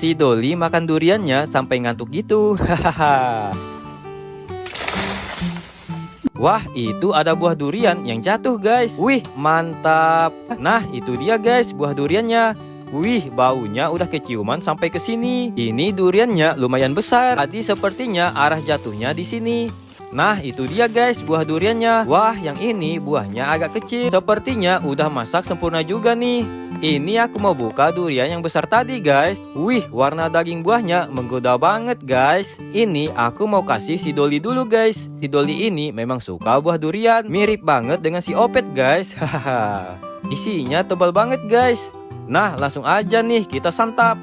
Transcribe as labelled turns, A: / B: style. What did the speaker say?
A: Si Doli makan duriannya sampai ngantuk gitu. Hahaha. Wah, itu ada buah durian yang jatuh, guys. Wih, mantap. Nah, itu dia, guys, buah duriannya. Wih, baunya udah keciuman sampai ke sini. Ini duriannya lumayan besar. Tadi sepertinya arah jatuhnya di sini. Nah, itu dia, guys, buah duriannya. Wah, yang ini buahnya agak kecil. Sepertinya udah masak sempurna juga nih. Ini aku mau buka durian yang besar tadi, guys. Wih, warna daging buahnya menggoda banget, guys. Ini aku mau kasih si Doli dulu, guys. Si Doli ini memang suka buah durian. Mirip banget dengan si Opet, guys. Hahaha. Isinya tebal banget, guys. Nah, langsung aja nih kita santap.